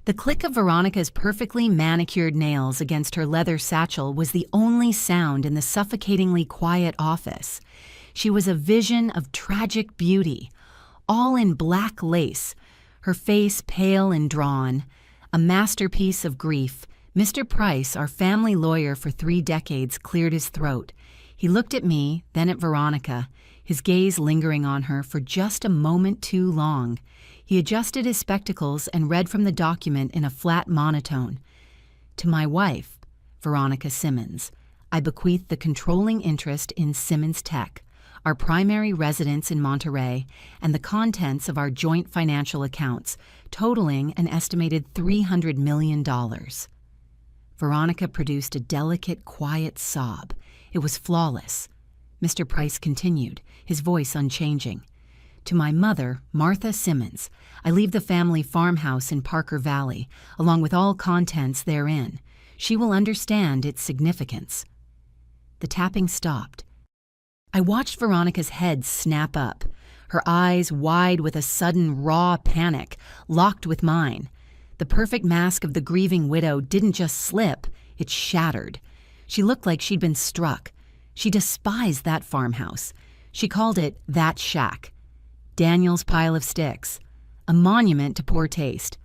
The click of Veronica's perfectly manicured nails against her leather satchel was the only sound in the suffocatingly quiet office. She was a vision of tragic beauty, all in black lace, her face pale and drawn, a masterpiece of grief. Mr. Price, our family lawyer for 3 decades, cleared his throat. He looked at me, then at Veronica, his gaze lingering on her for just a moment too long. He adjusted his spectacles and read from the document in a flat monotone. To my wife, Veronica Simmons, I bequeath the controlling interest in Simmons Tech, our primary residence in Monterey, and the contents of our joint financial accounts, totaling an estimated $300 million. Veronica produced a delicate, quiet sob. It was flawless. Mr. Price continued, his voice unchanging. To my mother, Martha Simmons, I leave the family farmhouse in Parker Valley, along with all contents therein. She will understand its significance. The tapping stopped. I watched Veronica's head snap up, her eyes wide with a sudden raw panic, locked with mine. The perfect mask of the grieving widow didn't just slip, it shattered. She looked like she'd been struck. She despised that farmhouse. She called it that shack. Daniel's pile of sticks, a monument to poor taste.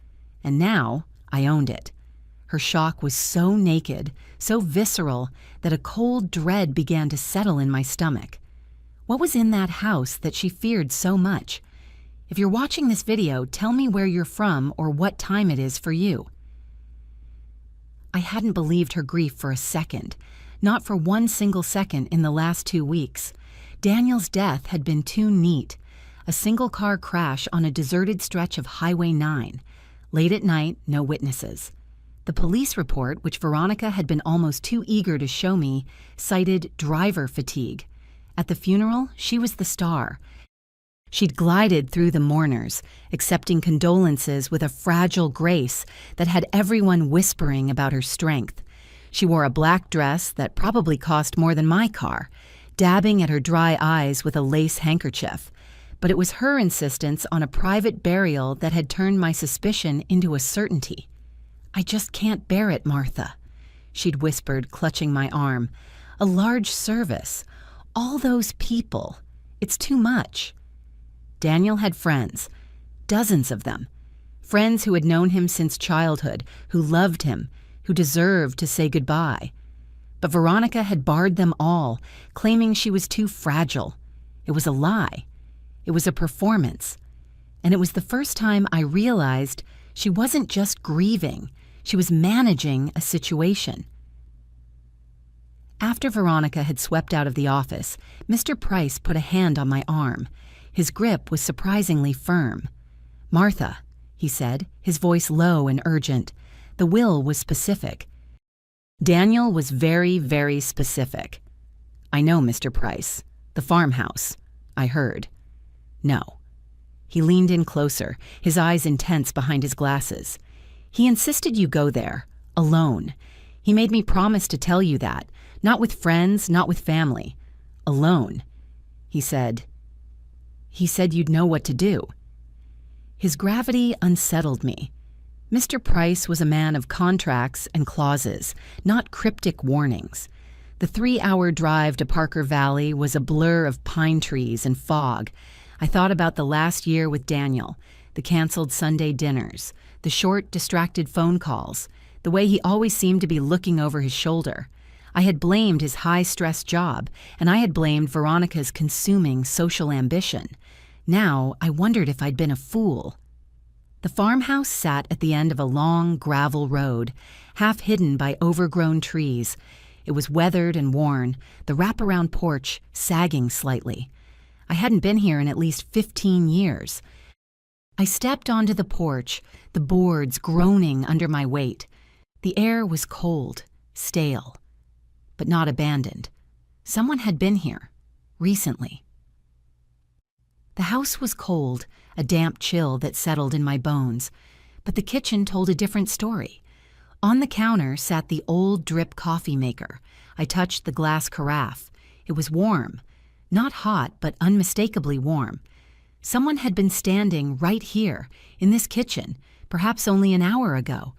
And now I owned it. Her shock was so naked, so visceral, that a cold dread began to settle in my stomach. What was in that house that she feared so much? If you're watching this video, tell me where you're from or what time it is for you. I hadn't believed her grief for a second, not for one single second in the last 2 weeks. Daniel's death had been too neat. A single-car crash on a deserted stretch of Highway 9. Late at night, no witnesses. The police report, which Veronica had been almost too eager to show me, cited driver fatigue. At the funeral, she was the star. She'd glided through the mourners, accepting condolences with a fragile grace that had everyone whispering about her strength. She wore a black dress that probably cost more than my car, dabbing at her dry eyes with a lace handkerchief. But it was her insistence on a private burial that had turned my suspicion into a certainty. I just can't bear it, Martha, she'd whispered, clutching my arm. A large service. All those people. It's too much. Daniel had friends, dozens of them. Friends who had known him since childhood, who loved him, who deserved to say goodbye. But Veronica had barred them all, claiming she was too fragile. It was a lie. It was a performance. And it was the first time I realized she wasn't just grieving, she was managing a situation. After Veronica had swept out of the office, Mr. Price put a hand on my arm. His grip was surprisingly firm. "Martha," he said, his voice low and urgent. The will was specific. Daniel was very, very specific. "I know, Mr. Price. The farmhouse. I heard." "No." He leaned in closer, his eyes intense behind his glasses. "He insisted you go there, alone. He made me promise to tell you that, not with friends, not with family. Alone. He said you'd know what to do." His gravity unsettled me. Mr. Price was a man of contracts and clauses, not cryptic warnings. The 3-hour drive to Parker Valley was a blur of pine trees and fog. I thought about the last year with Daniel, the canceled Sunday dinners, the short, distracted phone calls, the way he always seemed to be looking over his shoulder. I had blamed his high-stress job, and I had blamed Veronica's consuming social ambition. Now, I wondered if I'd been a fool. The farmhouse sat at the end of a long gravel road, half hidden by overgrown trees. It was weathered and worn, the wraparound porch sagging slightly. I hadn't been here in at least 15 years. I stepped onto the porch, the boards groaning under my weight. The air was cold, stale, but not abandoned. Someone had been here, recently. The house was cold, a damp chill that settled in my bones, but the kitchen told a different story. On the counter sat the old drip coffee maker. I touched the glass carafe. It was warm. Not hot, but unmistakably warm. Someone had been standing right here, in this kitchen, perhaps only an hour ago.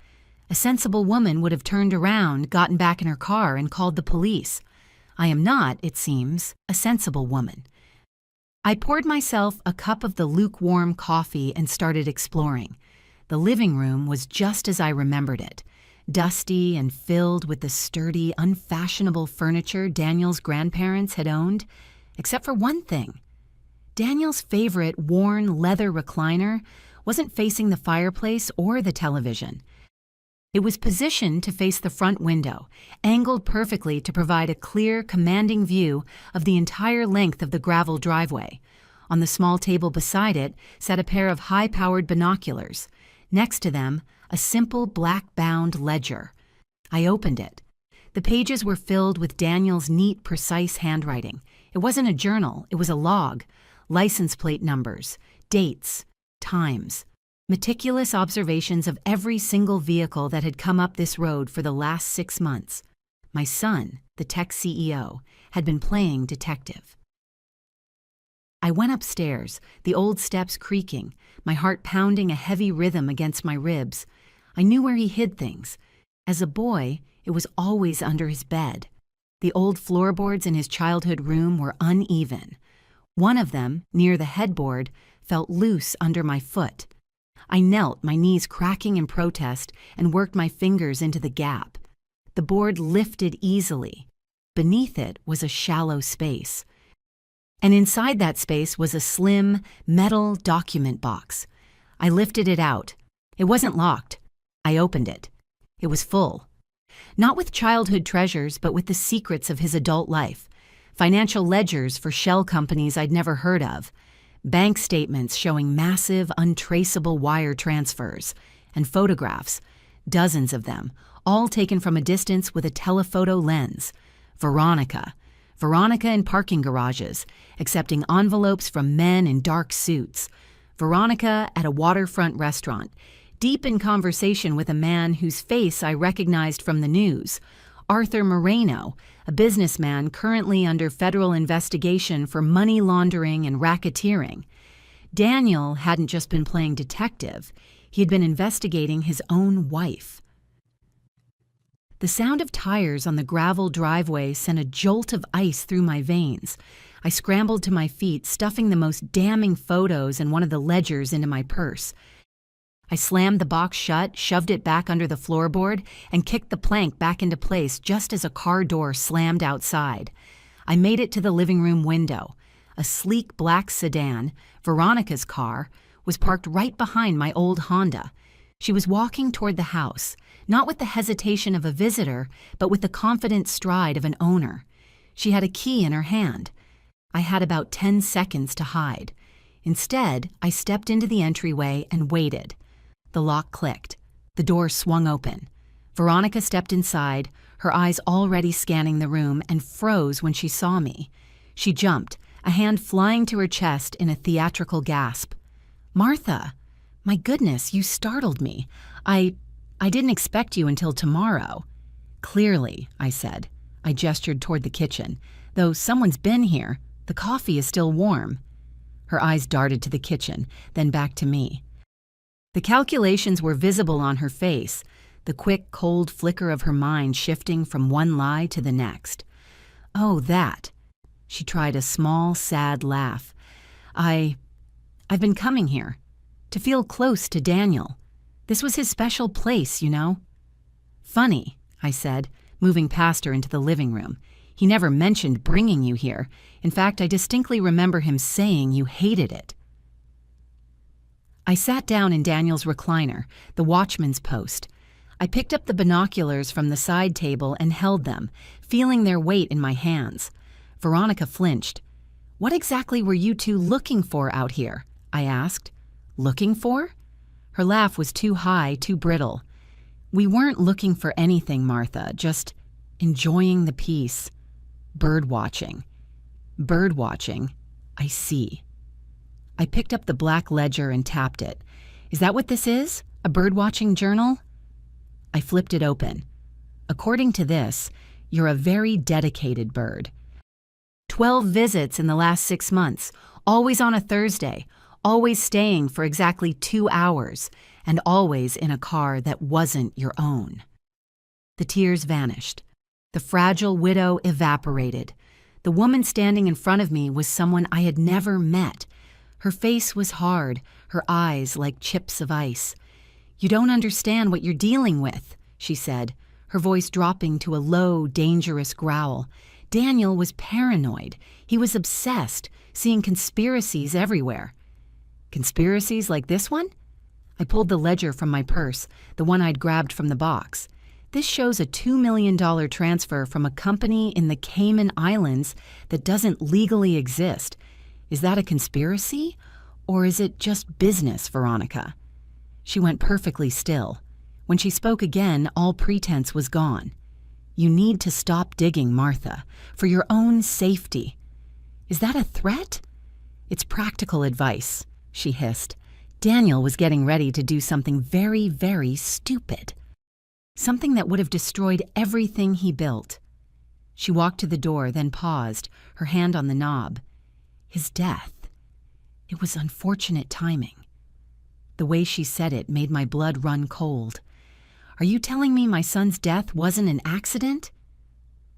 A sensible woman would have turned around, gotten back in her car, and called the police. I am not, it seems, a sensible woman. I poured myself a cup of the lukewarm coffee and started exploring. The living room was just as I remembered it, dusty and filled with the sturdy, unfashionable furniture Daniel's grandparents had owned, except for one thing. Daniel's favorite worn leather recliner wasn't facing the fireplace or the television. It was positioned to face the front window, angled perfectly to provide a clear, commanding view of the entire length of the gravel driveway. On the small table beside it sat a pair of high-powered binoculars. Next to them, a simple black-bound ledger. I opened it. The pages were filled with Daniel's neat, precise handwriting. It wasn't a journal, it was a log. License plate numbers, dates, times. Meticulous observations of every single vehicle that had come up this road for the last 6 months. My son, the tech CEO, had been playing detective. I went upstairs, the old steps creaking, my heart pounding a heavy rhythm against my ribs. I knew where he hid things. As a boy, it was always under his bed. The old floorboards in his childhood room were uneven. One of them, near the headboard, felt loose under my foot. I knelt, my knees cracking in protest, and worked my fingers into the gap. The board lifted easily. Beneath it was a shallow space. And inside that space was a slim, metal document box. I lifted it out. It wasn't locked. I opened it. It was full. Not with childhood treasures, but with the secrets of his adult life. Financial ledgers for shell companies I'd never heard of. Bank statements showing massive, untraceable wire transfers, and photographs, dozens of them, all taken from a distance with a telephoto lens. Veronica in parking garages, accepting envelopes from men in dark suits. Veronica at a waterfront restaurant, deep in conversation with a man whose face I recognized from the news. Arthur Moreno, a businessman currently under federal investigation for money laundering and racketeering. Daniel hadn't just been playing detective, he had been investigating his own wife. The sound of tires on the gravel driveway sent a jolt of ice through my veins. I scrambled to my feet, stuffing the most damning photos and one of the ledgers into my purse. I slammed the box shut, shoved it back under the floorboard, and kicked the plank back into place just as a car door slammed outside. I made it to the living room window. A sleek black sedan, Veronica's car, was parked right behind my old Honda. She was walking toward the house, not with the hesitation of a visitor, but with the confident stride of an owner. She had a key in her hand. I had about 10 seconds to hide. Instead, I stepped into the entryway and waited. The lock clicked. The door swung open. Veronica stepped inside, her eyes already scanning the room, and froze when she saw me. She jumped, a hand flying to her chest in a theatrical gasp. "Martha! My goodness, you startled me. I didn't expect you until tomorrow." "Clearly," I said. I gestured toward the kitchen. "Though someone's been here, the coffee is still warm." Her eyes darted to the kitchen, then back to me. The calculations were visible on her face, the quick, cold flicker of her mind shifting from one lie to the next. "Oh, that." She tried a small, sad laugh. I've been coming here, to feel close to Daniel. This was his special place, you know." "Funny," I said, moving past her into the living room. "He never mentioned bringing you here. In fact, I distinctly remember him saying you hated it." I sat down in Daniel's recliner, the watchman's post. I picked up the binoculars from the side table and held them, feeling their weight in my hands. Veronica flinched. "What exactly were you two looking for out here?" I asked. "Looking for?" Her laugh was too high, too brittle. "We weren't looking for anything, Martha, just enjoying the peace. Bird watching." "Bird watching? I see." I picked up the black ledger and tapped it. "Is that what this is? A bird-watching journal?" I flipped it open. "According to this, you're a very dedicated bird. 12 visits in the last 6 months, always on a Thursday, always staying for exactly 2 hours, and always in a car that wasn't your own. The tears vanished. The fragile widow evaporated. The woman standing in front of me was someone I had never met. Her face was hard, her eyes like chips of ice. "You don't understand what you're dealing with," she said, her voice dropping to a low, dangerous growl. Daniel was paranoid. He was obsessed, seeing conspiracies everywhere. Conspiracies like this one? I pulled the ledger from my purse, the one I'd grabbed from the box. This shows a $2 million transfer from a company in the Cayman Islands that doesn't legally exist. Is that a conspiracy? Or is it just business, Veronica? She went perfectly still. When she spoke again, all pretense was gone. "You need to stop digging, Martha, for your own safety." "Is that a threat?" "It's practical advice," she hissed. Daniel was getting ready to do something very, very stupid. Something that would have destroyed everything he built. She walked to the door, then paused, her hand on the knob. His death. It was unfortunate timing. The way she said it made my blood run cold. "Are you telling me my son's death wasn't an accident?"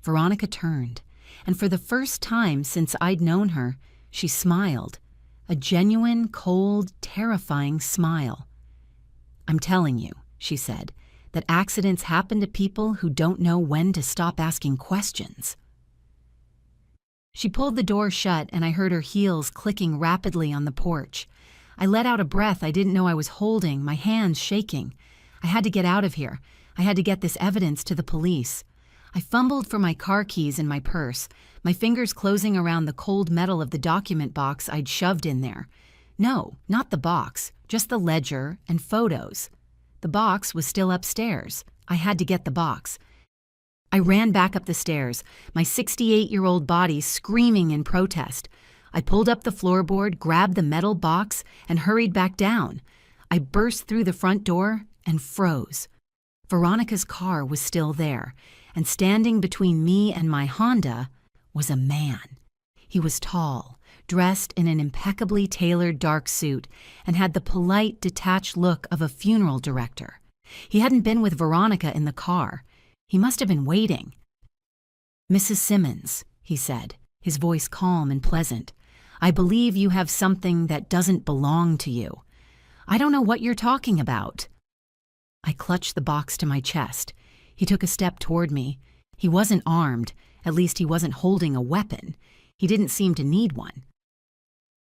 Veronica turned, and for the first time since I'd known her, she smiled. A genuine, cold, terrifying smile. "I'm telling you," she said, "that accidents happen to people who don't know when to stop asking questions." She pulled the door shut and I heard her heels clicking rapidly on the porch. I let out a breath I didn't know I was holding, my hands shaking. I had to get out of here. I had to get this evidence to the police. I fumbled for my car keys in my purse, my fingers closing around the cold metal of the document box I'd shoved in there. No, not the box, just the ledger and photos. The box was still upstairs. I had to get the box. I ran back up the stairs, my 68-year-old body screaming in protest. I pulled up the floorboard, grabbed the metal box, and hurried back down. I burst through the front door and froze. Veronica's car was still there, and standing between me and my Honda was a man. He was tall, dressed in an impeccably tailored dark suit, and had the polite, detached look of a funeral director. He hadn't been with Veronica in the car. He must have been waiting. "Mrs. Simmons," he said, his voice calm and pleasant, "I believe you have something that doesn't belong to you." "I don't know what you're talking about." I clutched the box to my chest. He took a step toward me. He wasn't armed. At least he wasn't holding a weapon. He didn't seem to need one.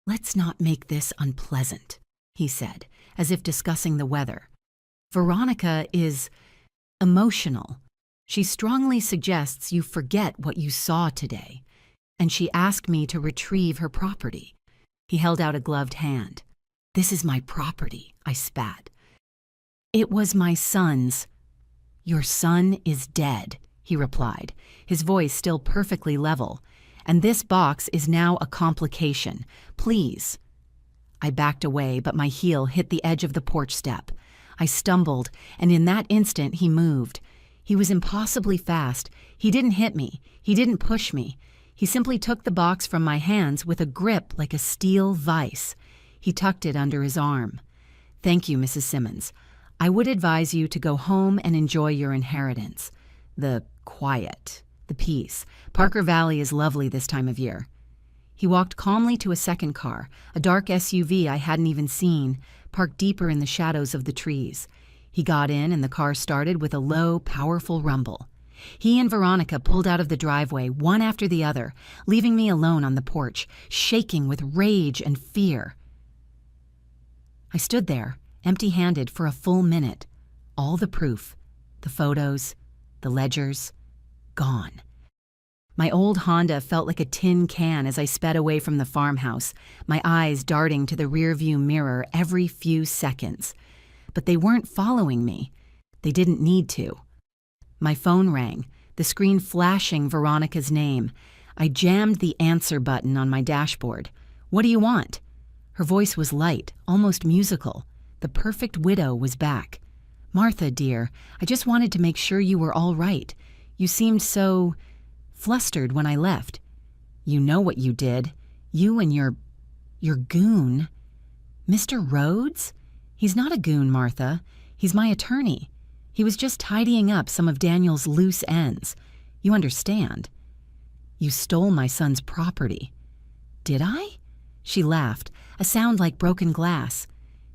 "Let's not make this unpleasant," he said, as if discussing the weather. "Veronica is emotional. She strongly suggests you forget what you saw today, and she asked me to retrieve her property." He held out a gloved hand. "This is my property," I spat. "It was my son's." "Your son is dead," he replied, his voice still perfectly level. "And this box is now a complication. Please." I backed away, but my heel hit the edge of the porch step. I stumbled, and in that instant he moved. He was impossibly fast. He didn't hit me. He didn't push me. He simply took the box from my hands with a grip like a steel vise. He tucked it under his arm. "Thank you, Mrs. Simmons. I would advise you to go home and enjoy your inheritance. The quiet, the peace. Parker Valley is lovely this time of year." He walked calmly to a second car, a dark SUV I hadn't even seen, parked deeper in the shadows of the trees. He got in and the car started with a low, powerful rumble. He and Veronica pulled out of the driveway, one after the other, leaving me alone on the porch, shaking with rage and fear. I stood there, empty-handed, for a full minute. All the proof, the photos, the ledgers, gone. My old Honda felt like a tin can as I sped away from the farmhouse, my eyes darting to the rearview mirror every few seconds. But they weren't following me. They didn't need to. My phone rang, the screen flashing Veronica's name. I jammed the answer button on my dashboard. "What do you want?" Her voice was light, almost musical. The perfect widow was back. "Martha, dear, I just wanted to make sure you were all right. You seemed so flustered when I left. You know what you did. You and your goon." "Mr. Rhodes?" He's not a goon, Martha. He's my attorney. He was just tidying up some of Daniel's loose ends. You understand? You stole my son's property. Did I? She laughed, a sound like broken glass.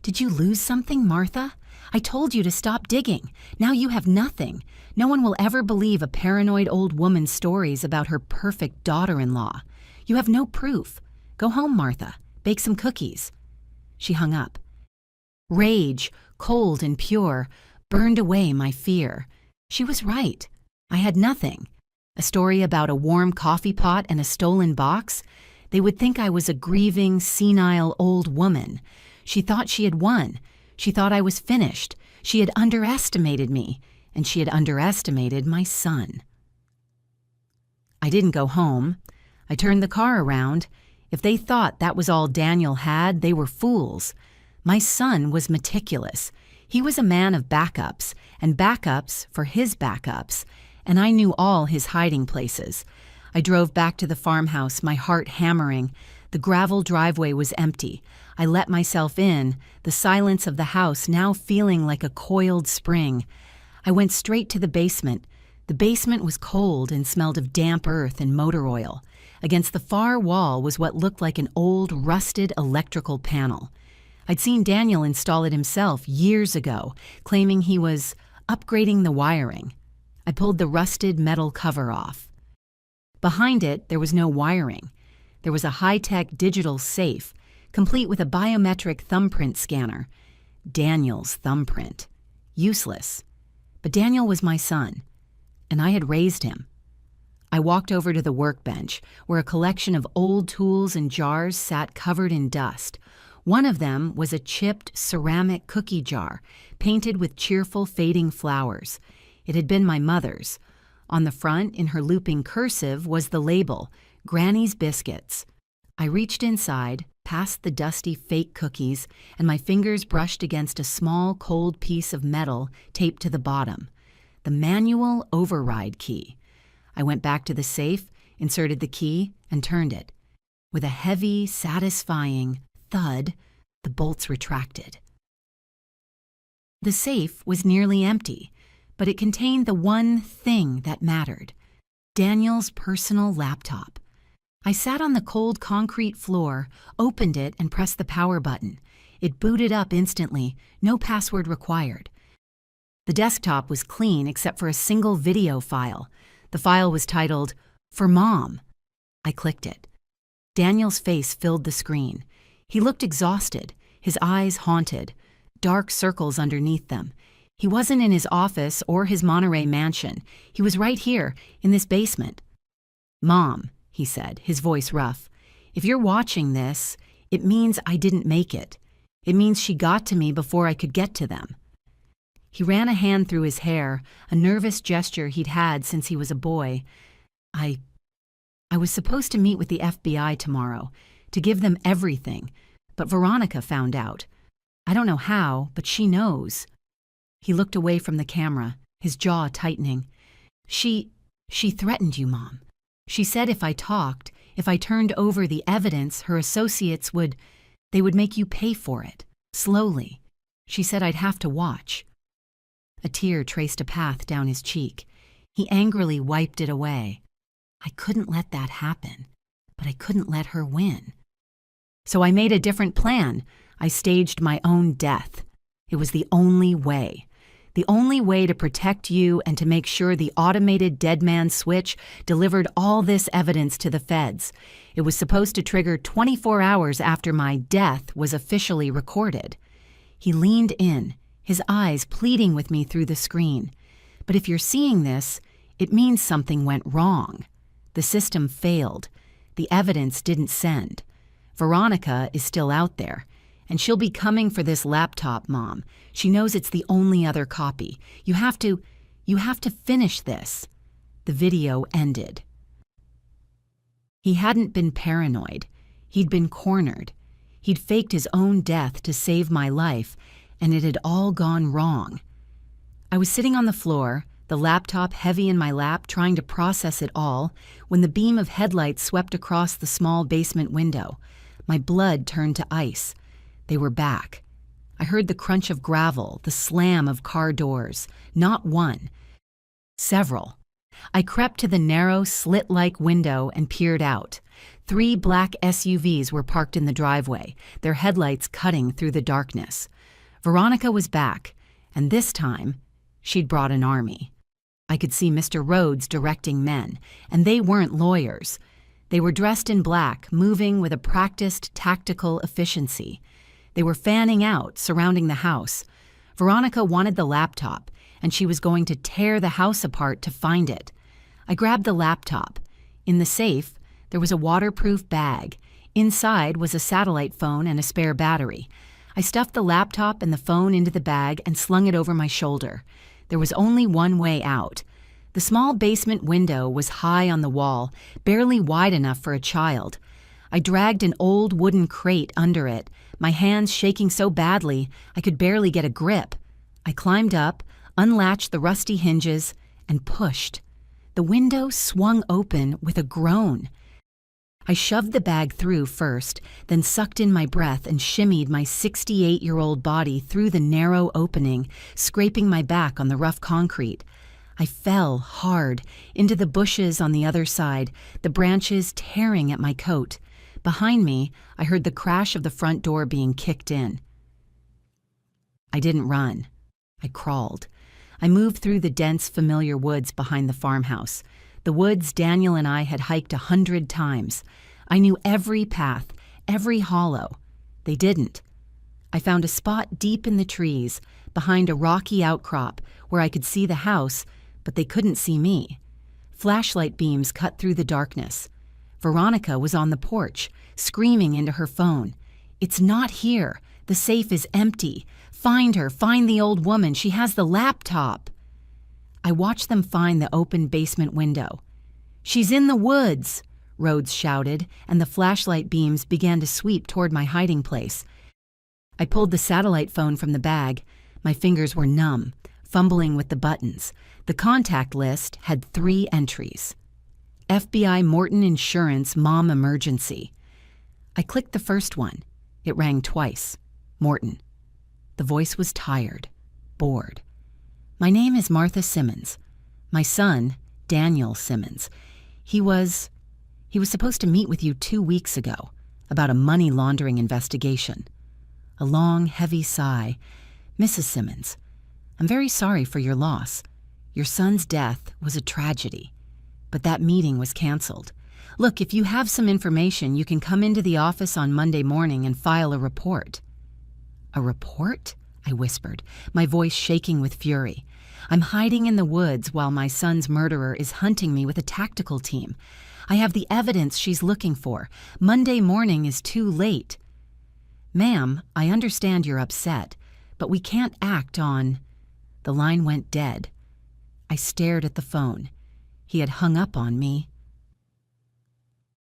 Did you lose something, Martha? I told you to stop digging. Now you have nothing. No one will ever believe a paranoid old woman's stories about her perfect daughter-in-law. You have no proof. Go home, Martha. Bake some cookies. She hung up. Rage, cold and pure, burned away my fear. She was right. I had nothing. A story about a warm coffee pot and a stolen box? They would think I was a grieving, senile old woman. She thought she had won. She thought I was finished. She had underestimated me, and she had underestimated my son. I didn't go home. I turned the car around. If they thought that was all Daniel had, they were fools. My son was meticulous. He was a man of backups, and backups for his backups, and I knew all his hiding places. I drove back to the farmhouse, my heart hammering. The gravel driveway was empty. I let myself in, the silence of the house now feeling like a coiled spring. I went straight to the basement. The basement was cold and smelled of damp earth and motor oil. Against the far wall was what looked like an old, rusted electrical panel. I'd seen Daniel install it himself years ago, claiming he was upgrading the wiring. I pulled the rusted metal cover off. Behind it, there was no wiring. There was a high-tech digital safe, complete with a biometric thumbprint scanner. Daniel's thumbprint. Useless. But Daniel was my son, and I had raised him. I walked over to the workbench, where a collection of old tools and jars sat covered in dust. One of them was a chipped ceramic cookie jar, painted with cheerful fading flowers. It had been my mother's. On the front, in her looping cursive, was the label, Granny's Biscuits. I reached inside, past the dusty fake cookies, and my fingers brushed against a small, cold piece of metal taped to the bottom. The manual override key. I went back to the safe, inserted the key, and turned it. With a heavy, satisfying thud, the bolts retracted. The safe was nearly empty, but it contained the one thing that mattered: Daniel's personal laptop. I sat on the cold concrete floor, opened it, and pressed the power button. It booted up instantly, no password required. The desktop was clean except for a single video file. The file was titled, "For Mom." I clicked it. Daniel's face filled the screen. He looked exhausted, his eyes haunted, dark circles underneath them. He wasn't in his office or his Monterey mansion. He was right here, in this basement. "Mom," he said, his voice rough, "if you're watching this, it means I didn't make it. It means she got to me before I could get to them." He ran a hand through his hair, a nervous gesture he'd had since he was a boy. I was supposed to meet with the FBI tomorrow, to give them everything, but Veronica found out. I don't know how, but she knows. He looked away from the camera, his jaw tightening. She threatened you, Mom. She said if I talked, if I turned over the evidence, her associates would make you pay for it, slowly. She said I'd have to watch. A tear traced a path down his cheek. He angrily wiped it away. I couldn't let that happen, but I couldn't let her win. So I made a different plan. I staged my own death. It was the only way. The only way to protect you and to make sure the automated dead man switch delivered all this evidence to the feds. It was supposed to trigger 24 hours after my death was officially recorded. He leaned in, his eyes pleading with me through the screen. But if you're seeing this, it means something went wrong. The system failed. The evidence didn't send. Veronica is still out there, and she'll be coming for this laptop, Mom. She knows it's the only other copy. You have to finish this. The video ended. He hadn't been paranoid. He'd been cornered. He'd faked his own death to save my life, and it had all gone wrong. I was sitting on the floor, the laptop heavy in my lap, trying to process it all, when the beam of headlights swept across the small basement window. My blood turned to ice. They were back. I heard the crunch of gravel, the slam of car doors. Not one. Several. I crept to the narrow, slit-like window and peered out. 3 black SUVs were parked in the driveway, their headlights cutting through the darkness. Veronica was back, and this time, she'd brought an army. I could see Mr. Rhodes directing men, and they weren't lawyers. They were dressed in black, moving with a practiced, tactical efficiency. They were fanning out, surrounding the house. Veronica wanted the laptop, and she was going to tear the house apart to find it. I grabbed the laptop. In the safe, there was a waterproof bag. Inside was a satellite phone and a spare battery. I stuffed the laptop and the phone into the bag and slung it over my shoulder. There was only one way out. The small basement window was high on the wall, barely wide enough for a child. I dragged an old wooden crate under it, my hands shaking so badly I could barely get a grip. I climbed up, unlatched the rusty hinges, and pushed. The window swung open with a groan. I shoved the bag through first, then sucked in my breath and shimmied my 68-year-old body through the narrow opening, scraping my back on the rough concrete. I fell hard into the bushes on the other side, the branches tearing at my coat. Behind me, I heard the crash of the front door being kicked in. I didn't run. I crawled. I moved through the dense, familiar woods behind the farmhouse. The woods Daniel and I had hiked 100 times. I knew every path, every hollow. They didn't. I found a spot deep in the trees, behind a rocky outcrop, where I could see the house, but they couldn't see me. Flashlight beams cut through the darkness. Veronica was on the porch, screaming into her phone. "It's not here. The safe is empty. Find her. Find the old woman. She has the laptop." I watched them find the open basement window. "She's in the woods," Rhodes shouted, and the flashlight beams began to sweep toward my hiding place. I pulled the satellite phone from the bag. My fingers were numb, fumbling with the buttons. The contact list had 3 entries. FBI Morton Insurance Mom Emergency. I clicked the first one. It rang twice. Morton. The voice was tired, bored. "My name is Martha Simmons. My son, Daniel Simmons. He was supposed to meet with you 2 weeks ago about a money laundering investigation." A long, heavy sigh. "Mrs. Simmons, I'm very sorry for your loss. Your son's death was a tragedy, but that meeting was canceled. Look, if you have some information, you can come into the office on Monday morning and file a report." "A report?" I whispered, my voice shaking with fury. "I'm hiding in the woods while my son's murderer is hunting me with a tactical team. I have the evidence she's looking for. Monday morning is too late." "Ma'am, I understand you're upset, but we can't act on—" The line went dead. I stared at the phone. He had hung up on me.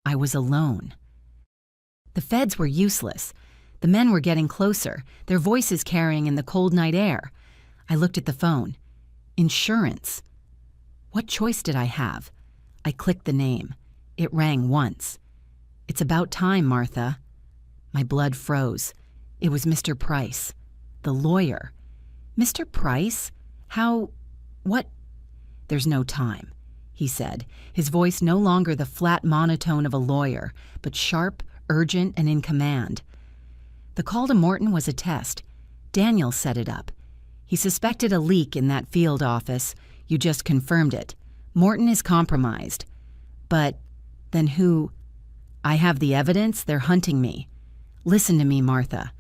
I was alone. The feds were useless. The men were getting closer, their voices carrying in the cold night air. I looked at the phone. Insurance. What choice did I have? I clicked the name. It rang once. "It's about time, Martha." My blood froze. It was Mr. Price, the lawyer. "Mr. Price? How? What?" "There's no time," he said, his voice no longer the flat monotone of a lawyer, but sharp, urgent, and in command. The call to Morton was a test. Daniel set it up. He suspected a leak in that field office. You just confirmed it. Morton is compromised. But then who? "I have the evidence. They're hunting me." "Listen to me, Martha.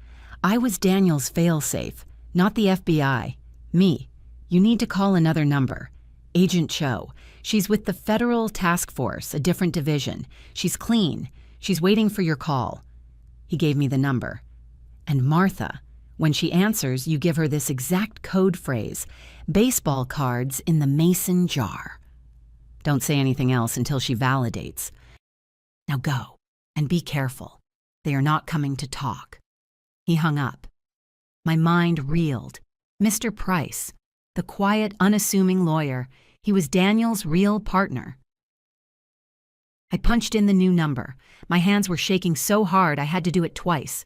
I was Daniel's failsafe, not the FBI. Me. You need to call another number. Agent Cho. She's with the Federal Task Force, a different division. She's clean. She's waiting for your call." He gave me the number. "And Martha, when she answers, you give her this exact code phrase: baseball cards in the mason jar. Don't say anything else until she validates. Now go, and be careful. They are not coming to talk." He hung up. My mind reeled. Mr. Price, the quiet, unassuming lawyer, he was Daniel's real partner. I punched in the new number. My hands were shaking so hard I had to do it twice.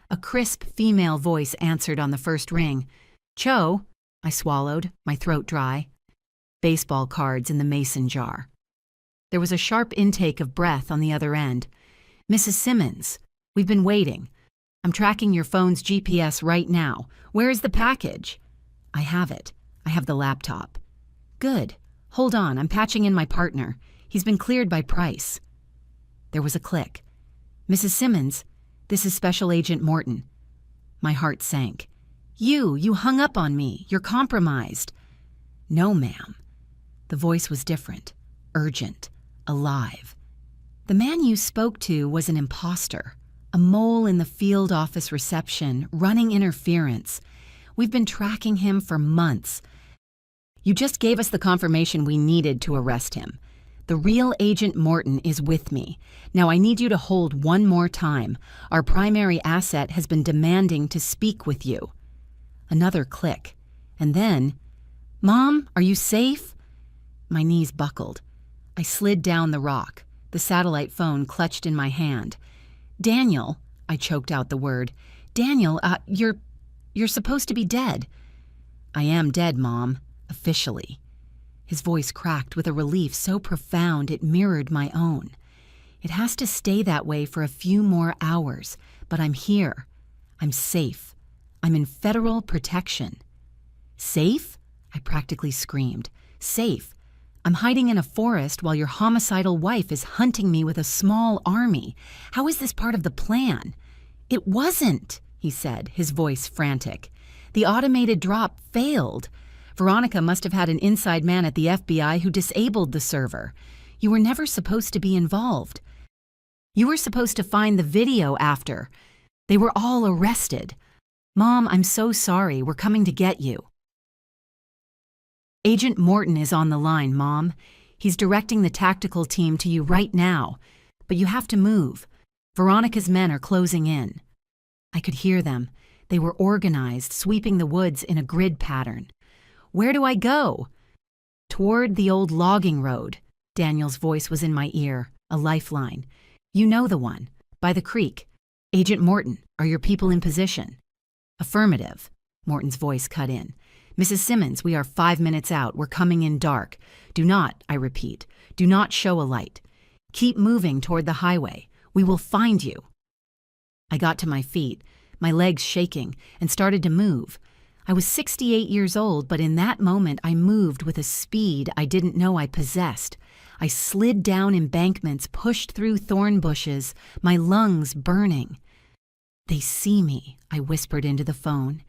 A crisp female voice answered on the first ring. "Cho," I swallowed, my throat dry. Baseball cards in the mason jar. There was a sharp intake of breath on the other end. "Mrs. Simmons, we've been waiting. I'm tracking your phone's GPS right now. Where is the package?" "I have it. I have the laptop." "Good. Hold on, I'm patching in my partner. He's been cleared by Price." There was a click. "Mrs. Simmons, this is Special Agent Morton." My heart sank. You hung up on me. You're compromised." "No, ma'am." The voice was different, urgent, alive. "The man you spoke to was an imposter, a mole in the field office reception, running interference. We've been tracking him for months. You just gave us the confirmation we needed to arrest him. The real Agent Morton is with me. Now I need you to hold one more time. Our primary asset has been demanding to speak with you." Another click. And then, "Mom, are you safe?" My knees buckled. I slid down the rock, the satellite phone clutched in my hand. "Daniel," I choked out the word. "Daniel, you're supposed to be dead." "I am dead, Mom. Officially." His voice cracked with a relief so profound it mirrored my own. "It has to stay that way for a few more hours, but I'm here. I'm safe. I'm in federal protection." "Safe?" I practically screamed. "Safe. I'm hiding in a forest while your homicidal wife is hunting me with a small army. How is this part of the plan?" "It wasn't," he said, his voice frantic. "The automated drop failed. Veronica must have had an inside man at the FBI who disabled the server. You were never supposed to be involved. You were supposed to find the video after. They were all arrested. Mom, I'm so sorry. We're coming to get you." "Agent Morton is on the line, Mom. He's directing the tactical team to you right now. But you have to move. Veronica's men are closing in." I could hear them. They were organized, sweeping the woods in a grid pattern. "Where do I go?" "Toward the old logging road." Daniel's voice was in my ear, a lifeline. "You know the one, by the creek. Agent Morton, are your people in position?" "Affirmative." Morton's voice cut in. "Mrs. Simmons, we are 5 minutes out. We're coming in dark. Do not, I repeat, do not show a light. Keep moving toward the highway. We will find you." I got to my feet, my legs shaking, and started to move. I was 68 years old, but in that moment I moved with a speed I didn't know I possessed. I slid down embankments, pushed through thorn bushes, my lungs burning. "They see me," I whispered into the phone.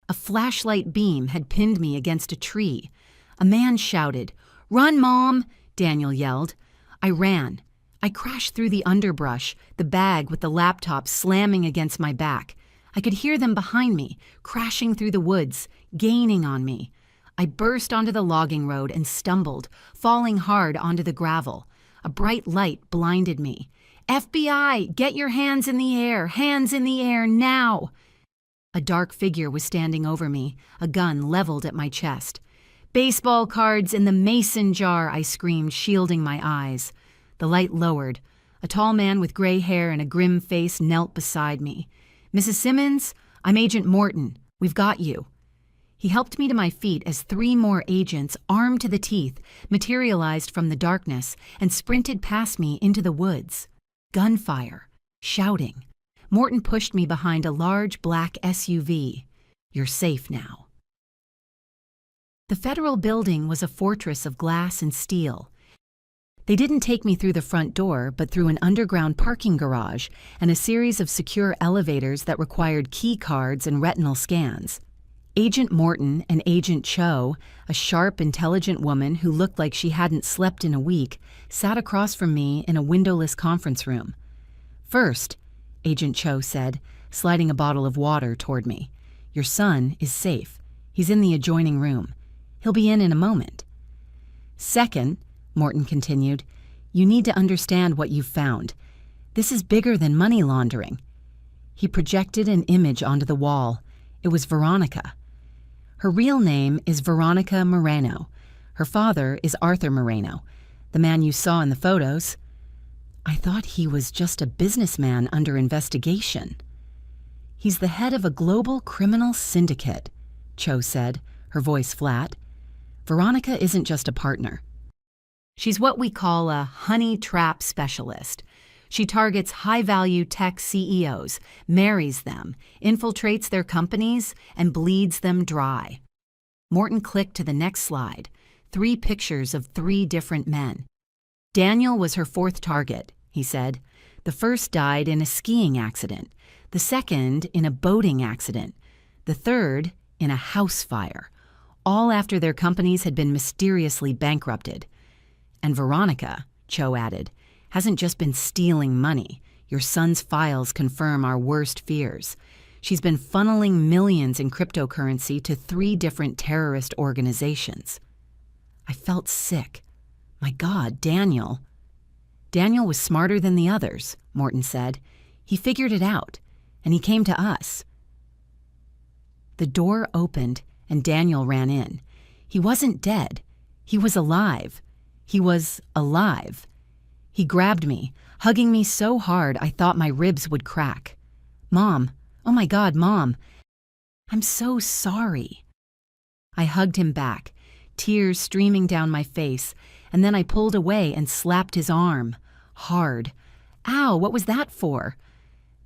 A flashlight beam had pinned me against a tree. A man shouted, "Run, Mom!" Daniel yelled. I ran. I crashed through the underbrush, the bag with the laptop slamming against my back. I could hear them behind me, crashing through the woods, gaining on me. I burst onto the logging road and stumbled, falling hard onto the gravel. A bright light blinded me. "FBI, get your hands in the air! Hands in the air, now!" A dark figure was standing over me, a gun leveled at my chest. "Baseball cards in the mason jar," I screamed, shielding my eyes. The light lowered. A tall man with gray hair and a grim face knelt beside me. "Mrs. Simmons, I'm Agent Morton. We've got you." He helped me to my feet as 3 more agents, armed to the teeth, materialized from the darkness and sprinted past me into the woods. Gunfire. Shouting. Morton pushed me behind a large black SUV. "You're safe now." The federal building was a fortress of glass and steel. They didn't take me through the front door, but through an underground parking garage and a series of secure elevators that required key cards and retinal scans. Agent Morton and Agent Cho, a sharp, intelligent woman who looked like she hadn't slept in a week, sat across from me in a windowless conference room. "First," Agent Cho said, sliding a bottle of water toward me, "your son is safe. He's in the adjoining room. He'll be in a moment. Second," Morton continued, "you need to understand what you've found. This is bigger than money laundering." He projected an image onto the wall. It was Veronica. Her real name is Veronica Moreno. Her father is Arthur Moreno, the man you saw in the photos. I thought he was just a businessman under investigation. He's the head of a global criminal syndicate, Cho said, her voice flat. Veronica isn't just a partner. She's what we call a honey trap specialist. She targets high-value tech CEOs, marries them, infiltrates their companies, and bleeds them dry. Morton clicked to the next slide, 3 pictures of 3 different men. Daniel was her 4th target, he said. The first died in a skiing accident, the second in a boating accident, the third in a house fire, all after their companies had been mysteriously bankrupted. And Veronica, Cho added, hasn't just been stealing money. Your son's files confirm our worst fears. She's been funneling millions in cryptocurrency to 3 different terrorist organizations. I felt sick. My God, Daniel. Daniel was smarter than the others, Morton said. He figured it out, and he came to us. The door opened, and Daniel ran in. He wasn't dead. He was alive. He was alive. He grabbed me, hugging me so hard I thought my ribs would crack. Mom, oh my God, Mom, I'm so sorry. I hugged him back, tears streaming down my face, and then I pulled away and slapped his arm, hard. Ow, what was that for?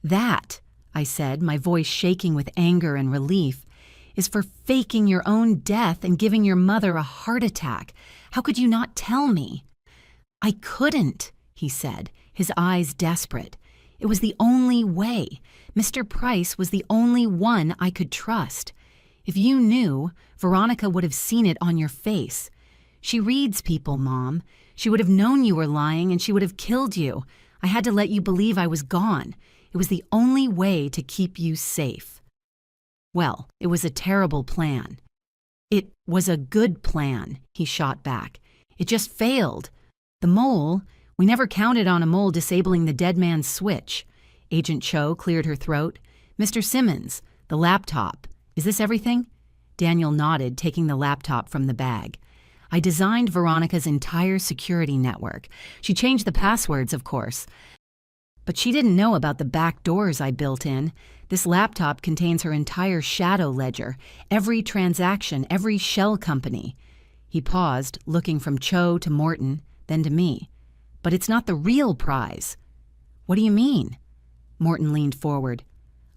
That, I said, my voice shaking with anger and relief, is for faking your own death and giving your mother a heart attack. How could you not tell me? I couldn't, he said, his eyes desperate. It was the only way. Mr. Price was the only one I could trust. If you knew, Veronica would have seen it on your face. She reads people, Mom. She would have known you were lying and she would have killed you. I had to let you believe I was gone. It was the only way to keep you safe. Well, it was a terrible plan. It was a good plan, he shot back. It just failed. The mole, we never counted on a mole disabling the dead man's switch. Agent Cho cleared her throat. Mr. Simmons, the laptop. Is this everything? Daniel nodded, taking the laptop from the bag. I designed Veronica's entire security network. She changed the passwords, of course. But she didn't know about the back doors I built in. This laptop contains her entire shadow ledger, every transaction, every shell company. He paused, looking from Cho to Morton, then to me. But it's not the real prize. What do you mean? Morton leaned forward.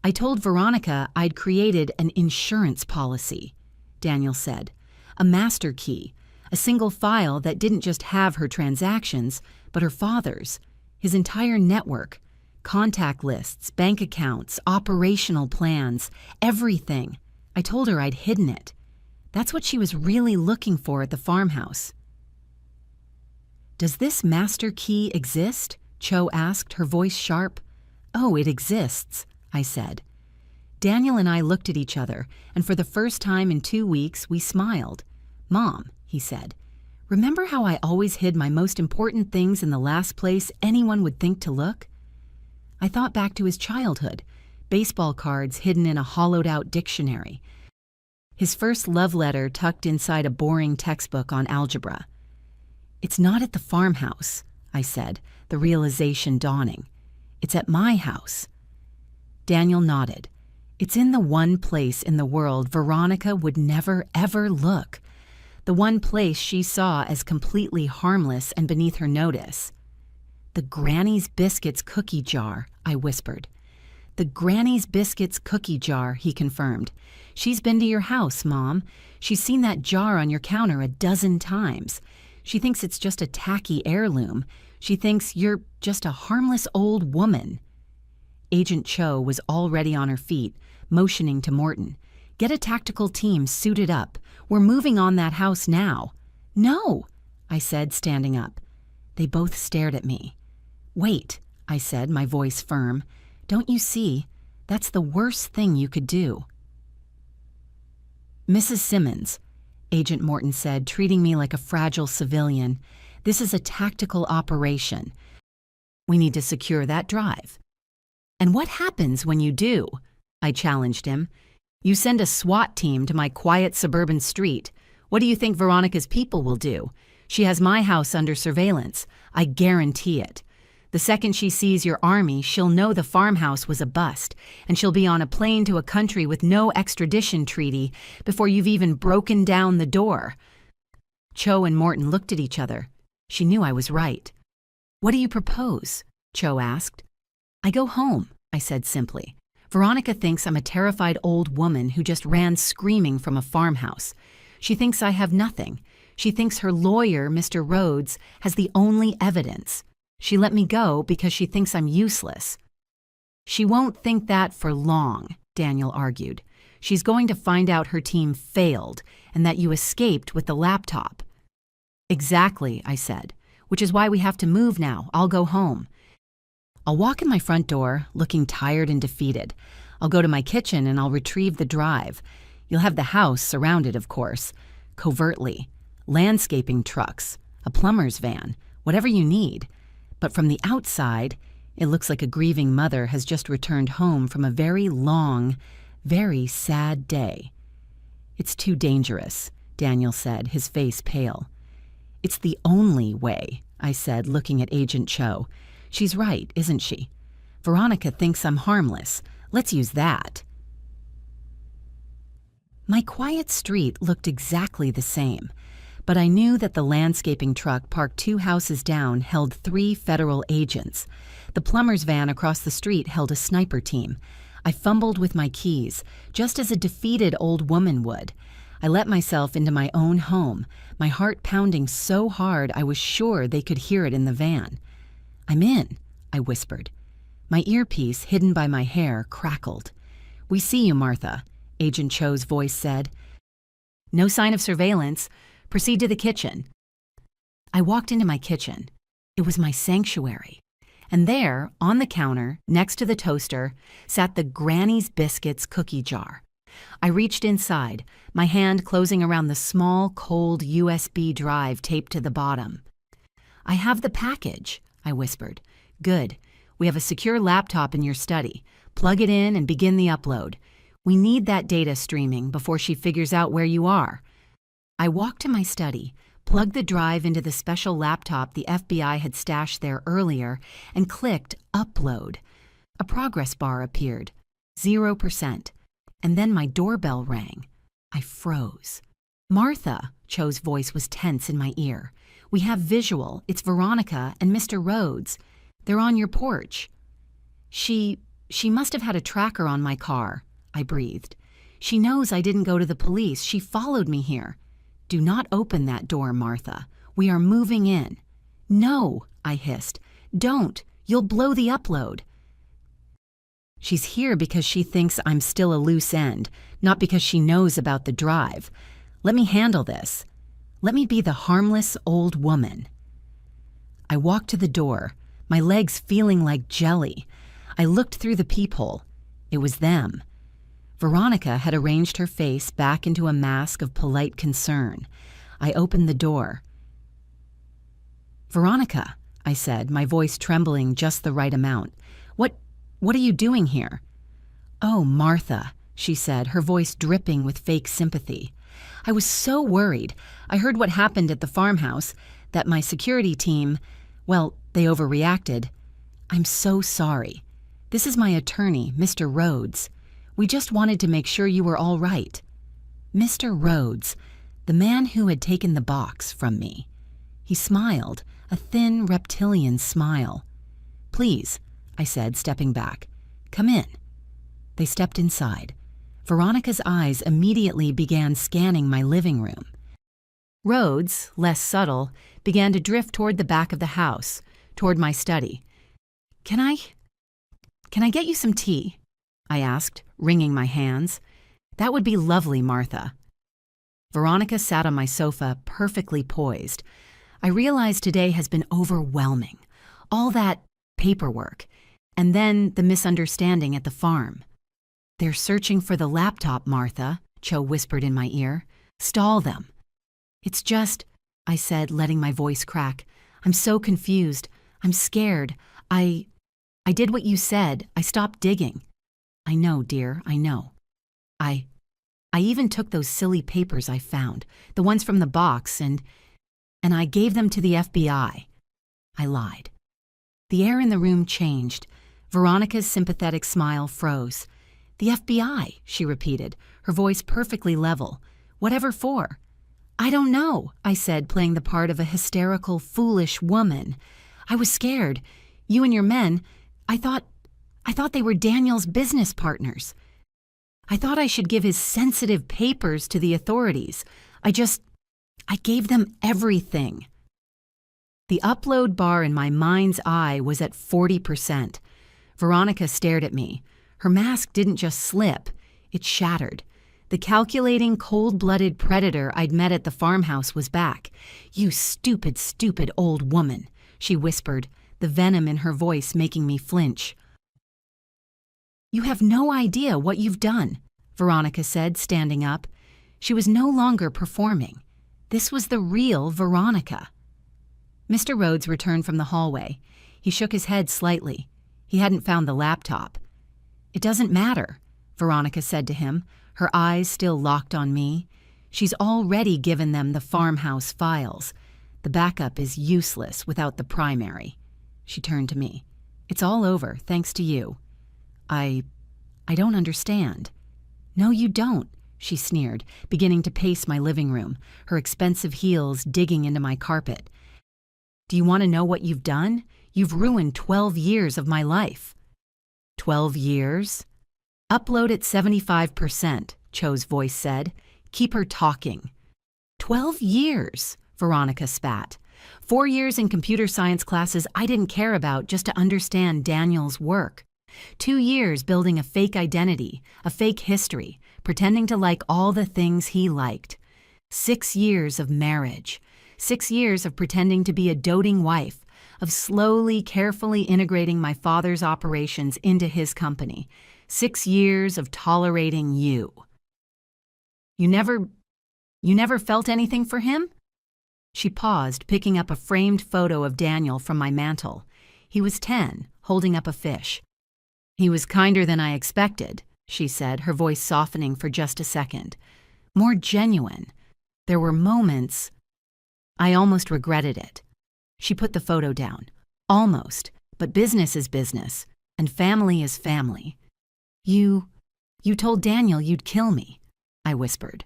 I told Veronica I'd created an insurance policy, Daniel said. A master key, a single file that didn't just have her transactions, but her father's, his entire network, contact lists, bank accounts, operational plans, everything. I told her I'd hidden it. That's what she was really looking for at the farmhouse. Does this master key exist? Cho asked, her voice sharp. Oh, it exists, I said. Daniel and I looked at each other, and for the first time in 2 weeks, we smiled. Mom, he said, remember how I always hid my most important things in the last place anyone would think to look? I thought back to his childhood, baseball cards hidden in a hollowed-out dictionary, his first love letter tucked inside a boring textbook on algebra. It's not at the farmhouse, I said, the realization dawning. It's at my house. Daniel nodded. It's in the one place in the world Veronica would never, ever look. The one place she saw as completely harmless and beneath her notice. The Granny's Biscuits cookie jar, I whispered. The Granny's Biscuits cookie jar, he confirmed. She's been to your house, Mom. She's seen that jar on your counter a dozen times. She thinks it's just a tacky heirloom. She thinks you're just a harmless old woman. Agent Cho was already on her feet, motioning to Morton. Get a tactical team suited up. We're moving on that house now. No, I said, standing up. They both stared at me. Wait, I said, my voice firm. Don't you see? That's the worst thing you could do. Mrs. Simmons, Agent Morton said, treating me like a fragile civilian, this is a tactical operation. We need to secure that drive. And what happens when you do? I challenged him. You send a SWAT team to my quiet suburban street. What do you think Veronica's people will do? She has my house under surveillance. I guarantee it. The second she sees your army, she'll know the farmhouse was a bust, and she'll be on a plane to a country with no extradition treaty before you've even broken down the door." Cho and Morton looked at each other. She knew I was right. "What do you propose?" Cho asked. "I go home," I said simply. "Veronica thinks I'm a terrified old woman who just ran screaming from a farmhouse. She thinks I have nothing. She thinks her lawyer, Mr. Rhodes, has the only evidence. She let me go because she thinks I'm useless." "She won't think that for long," Daniel argued. "She's going to find out her team failed and that you escaped with the laptop." "Exactly," I said, "which is why we have to move now. I'll go home. I'll walk in my front door, looking tired and defeated. I'll go to my kitchen and I'll retrieve the drive. You'll have the house surrounded, of course, covertly. Landscaping trucks, a plumber's van, whatever you need. But from the outside, it looks like a grieving mother has just returned home from a very long, very sad day." "It's too dangerous," Daniel said, his face pale. "It's the only way," I said, looking at Agent Cho. "She's right, isn't she? Veronica thinks I'm harmless. Let's use that." My quiet street looked exactly the same, but I knew that the landscaping truck parked 2 houses down held 3 federal agents. The plumber's van across the street held a sniper team. I fumbled with my keys, just as a defeated old woman would. I let myself into my own home, my heart pounding so hard I was sure they could hear it in the van. "I'm in," I whispered. My earpiece, hidden by my hair, crackled. "We see you, Martha," Agent Cho's voice said. "No sign of surveillance. Proceed to the kitchen." I walked into my kitchen. It was my sanctuary. And there, on the counter, next to the toaster, sat the Granny's Biscuits cookie jar. I reached inside, my hand closing around the small, cold USB drive taped to the bottom. "I have the package," I whispered. "Good. We have a secure laptop in your study. Plug it in and begin the upload. We need that data streaming before she figures out where you are." I walked to my study, plugged the drive into the special laptop the FBI had stashed there earlier, and clicked Upload. A progress bar appeared, 0%, and then my doorbell rang. I froze. "Martha," Cho's voice was tense in my ear. "We have visual. It's Veronica and Mr. Rhodes. They're on your porch." She must have had a tracker on my car," I breathed. "She knows I didn't go to the police. She followed me here." "Do not open that door, Martha. We are moving in." "No," I hissed. "Don't. You'll blow the upload." "She's here because she thinks I'm still a loose end, not because she knows about the drive. Let me handle this. Let me be the harmless old woman." I walked to the door, my legs feeling like jelly. I looked through the peephole. It was them. Veronica had arranged her face back into a mask of polite concern. I opened the door. "Veronica," I said, my voice trembling just the right amount. What are you doing here?" "Oh, Martha," she said, her voice dripping with fake sympathy. "I was so worried. I heard what happened at the farmhouse, that my security team, well, they overreacted. I'm so sorry. This is my attorney, Mr. Rhodes. We just wanted to make sure you were all right." Mr. Rhodes, the man who had taken the box from me. He smiled, a thin reptilian smile. "Please," I said, stepping back. "Come in." They stepped inside. Veronica's eyes immediately began scanning my living room. Rhodes, less subtle, began to drift toward the back of the house, toward my study. Can I get you some tea?" I asked, wringing my hands. "That would be lovely, Martha." Veronica sat on my sofa, perfectly poised. I realized today has been overwhelming. All that paperwork, and then the misunderstanding at the farm. "They're searching for the laptop, Martha," Cho whispered in my ear. "Stall them." "It's just," I said, letting my voice crack. "I'm so confused. I'm scared. I did what you said. I stopped digging." "I know, dear, I know. I even took those silly papers I found, the ones from the box, and I gave them to the FBI." I lied. The air in the room changed. Veronica's sympathetic smile froze. "The FBI," she repeated, her voice perfectly level. "Whatever for?" "I don't know," I said, playing the part of a hysterical, foolish woman. "I was scared. You and your men, I thought they were Daniel's business partners. I thought I should give his sensitive papers to the authorities. I gave them everything." The upload bar in my mind's eye was at 40%. Veronica stared at me. Her mask didn't just slip, it shattered. The calculating, cold-blooded predator I'd met at the farmhouse was back. "You stupid, stupid old woman," she whispered, the venom in her voice making me flinch. "You have no idea what you've done," Veronica said, standing up. She was no longer performing. This was the real Veronica. Mr. Rhodes returned from the hallway. He shook his head slightly. He hadn't found the laptop. "It doesn't matter," Veronica said to him, her eyes still locked on me. "She's already given them the farmhouse files. The backup is useless without the primary." She turned to me. "It's all over, thanks to you." I don't understand." "No, you don't," she sneered, beginning to pace my living room, her expensive heels digging into my carpet. "Do you want to know what you've done? You've ruined 12 years of my life." 12 years? "Upload at 75%, Cho's voice said. "Keep her talking." 12 years, Veronica spat. 4 years in computer science classes I didn't care about just to understand Daniel's work. 2 years building a fake identity, a fake history, pretending to like all the things he liked. 6 years of marriage. 6 years of pretending to be a doting wife, of slowly, carefully integrating my father's operations into his company. 6 years of tolerating you. You never felt anything for him?" She paused, picking up a framed photo of Daniel from my mantel. He was 10, holding up a fish. "He was kinder than I expected," she said, her voice softening for just a second. "More genuine. There were moments I almost regretted it." She put the photo down. "Almost, but business is business, and family is family. You told Daniel you'd kill me," I whispered.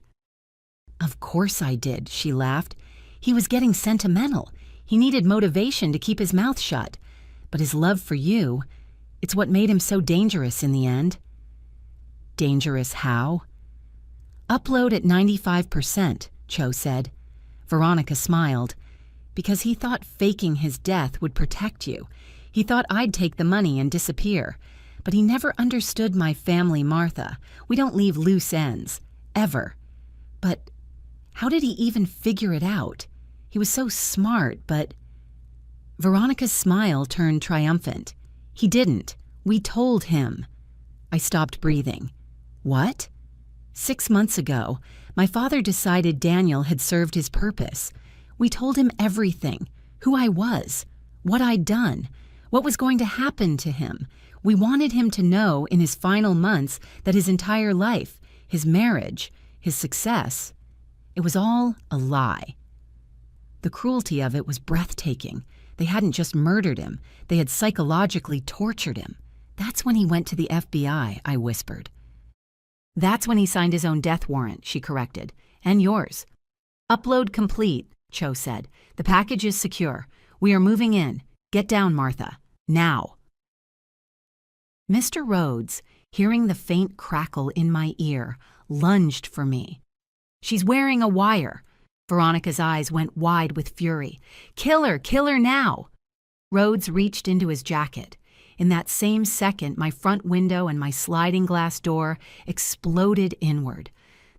"Of course I did," she laughed. "He was getting sentimental. He needed motivation to keep his mouth shut. But his love for you, it's what made him so dangerous in the end." "Dangerous how?" "Upload at 95%, Cho said." Veronica smiled. "Because he thought faking his death would protect you. He thought I'd take the money and disappear. But he never understood my family, Martha. We don't leave loose ends. Ever. But how did he even figure it out? He was so smart, but—" Veronica's smile turned triumphant. "He didn't. We told him." I stopped breathing. "What?" "6 months ago, my father decided Daniel had served his purpose. We told him everything, who I was, what I'd done, what was going to happen to him. We wanted him to know in his final months that his entire life, his marriage, his success, it was all a lie. The cruelty of it was breathtaking. They hadn't just murdered him, they had psychologically tortured him. That's when he went to the FBI, I whispered. "That's when he signed his own death warrant," she corrected. "And yours." "Upload complete," Cho said. "The package is secure. We are moving in. Get down, Martha. Now." Mr. Rhodes, hearing the faint crackle in my ear, lunged for me. "She's wearing a wire." Veronica's eyes went wide with fury. Kill her now!" Rhodes reached into his jacket. In that same second, my front window and my sliding glass door exploded inward.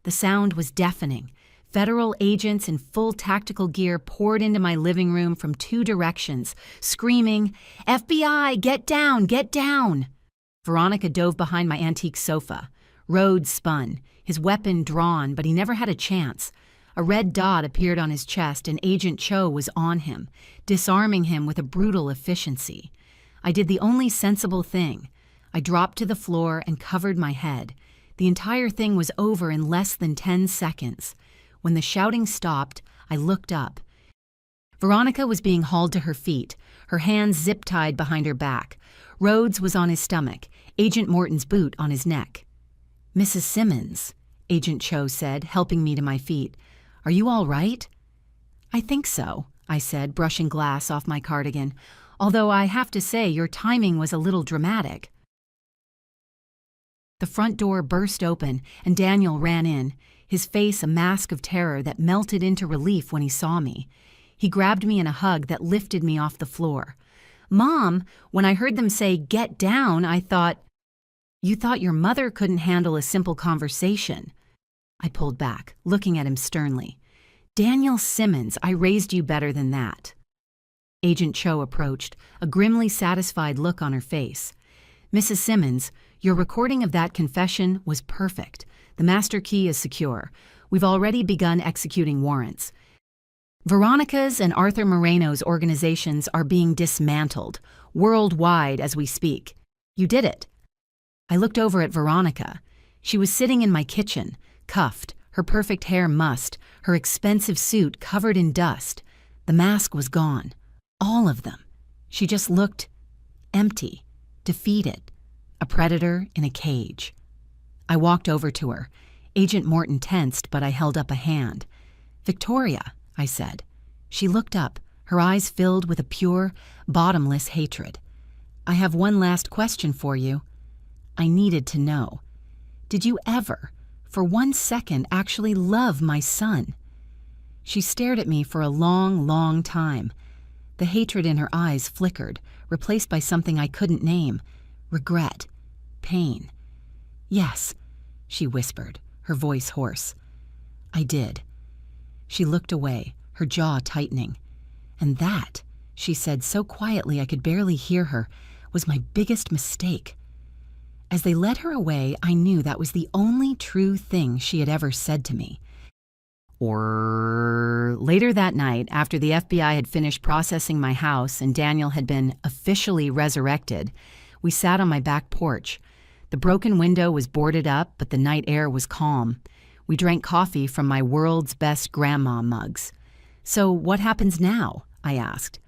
The sound was deafening. Federal agents in full tactical gear poured into my living room from 2 directions, screaming, "FBI, get down, get down!" Veronica dove behind my antique sofa. Rhodes spun, his weapon drawn, but he never had a chance. A red dot appeared on his chest and Agent Cho was on him, disarming him with a brutal efficiency. I did the only sensible thing. I dropped to the floor and covered my head. The entire thing was over in less than 10 seconds. When the shouting stopped, I looked up. Veronica was being hauled to her feet, her hands zip-tied behind her back. Rhodes was on his stomach, Agent Morton's boot on his neck. "Mrs. Simmons," Agent Cho said, helping me to my feet. "Are you all right?" "I think so," I said, brushing glass off my cardigan, "although I have to say your timing was a little dramatic." The front door burst open, and Daniel ran in, his face a mask of terror that melted into relief when he saw me. He grabbed me in a hug that lifted me off the floor. "Mom, when I heard them say, 'Get down,' I thought—" "You thought your mother couldn't handle a simple conversation." I pulled back, looking at him sternly. "Daniel Simmons, I raised you better than that." Agent Cho approached, a grimly satisfied look on her face. "Mrs. Simmons, your recording of that confession was perfect. The master key is secure. We've already begun executing warrants. Veronica's and Arthur Moreno's organizations are being dismantled, worldwide as we speak. You did it." I looked over at Veronica. She was sitting in my kitchen, cuffed, her perfect hair mussed, her expensive suit covered in dust. The mask was gone. All of them. She just looked empty, defeated, a predator in a cage. I walked over to her. Agent Morton tensed, but I held up a hand. "Victoria," I said. She looked up, her eyes filled with a pure, bottomless hatred. "I have one last question for you." I needed to know. Did you ever, for 1 second, actually love my son? She stared at me for a long, long time. The hatred in her eyes flickered, replaced by something I couldn't name. Regret. Pain. "Yes," she whispered, her voice hoarse. "I did." She looked away, her jaw tightening. "And that," she said so quietly I could barely hear her, "was my biggest mistake." As they led her away, I knew that was the only true thing she had ever said to me. Later that night, after the FBI had finished processing my house and Daniel had been officially resurrected, we sat on my back porch. The broken window was boarded up, but the night air was calm. We drank coffee from my world's best grandma mugs. "So what happens now?" I asked.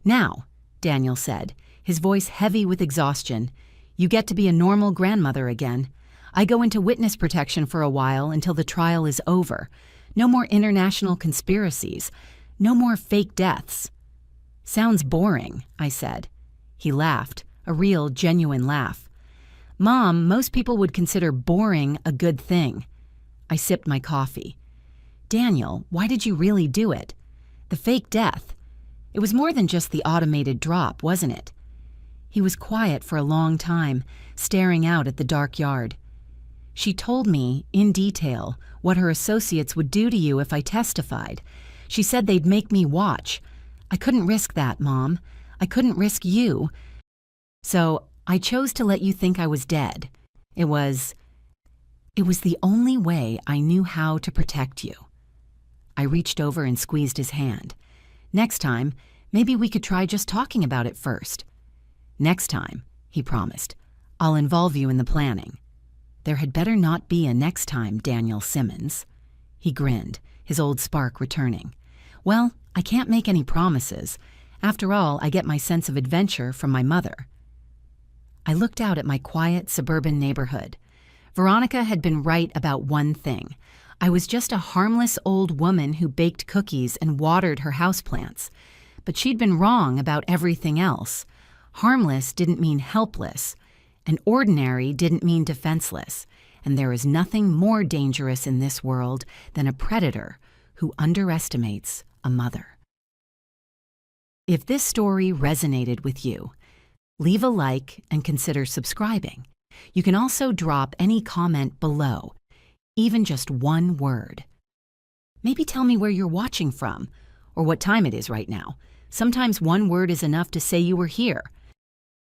"Now," Daniel said, his voice heavy with exhaustion, "you get to be a normal grandmother again. I go into witness protection for a while until the trial is over. No more international conspiracies. No more fake deaths." "Sounds boring," I said. He laughed, a real, genuine laugh. "Mom, most people would consider boring a good thing." I sipped my coffee. "Daniel, why did you really do it? The fake death. It was more than just the automated drop, wasn't it?" He was quiet for a long time, staring out at the dark yard. "She told me, in detail, what her associates would do to you if I testified. She said they'd make me watch. I couldn't risk that, Mom. I couldn't risk you. So I chose to let you think I was dead. It was the only way I knew how to protect you." I reached over and squeezed his hand. "Next time, maybe we could try just talking about it first." "Next time," he promised, "I'll involve you in the planning." There had better not be a next time, Daniel Simmons. He grinned, his old spark returning. "Well, I can't make any promises. After all, I get my sense of adventure from my mother." I looked out at my quiet suburban neighborhood. Veronica had been right about one thing. I was just a harmless old woman who baked cookies and watered her houseplants. But she'd been wrong about everything else. Harmless didn't mean helpless, and ordinary didn't mean defenseless, and there is nothing more dangerous in this world than a predator who underestimates a mother. If this story resonated with you, leave a like and consider subscribing. You can also drop any comment below, even just one word. Maybe tell me where you're watching from, or what time it is right now. Sometimes one word is enough to say you were here.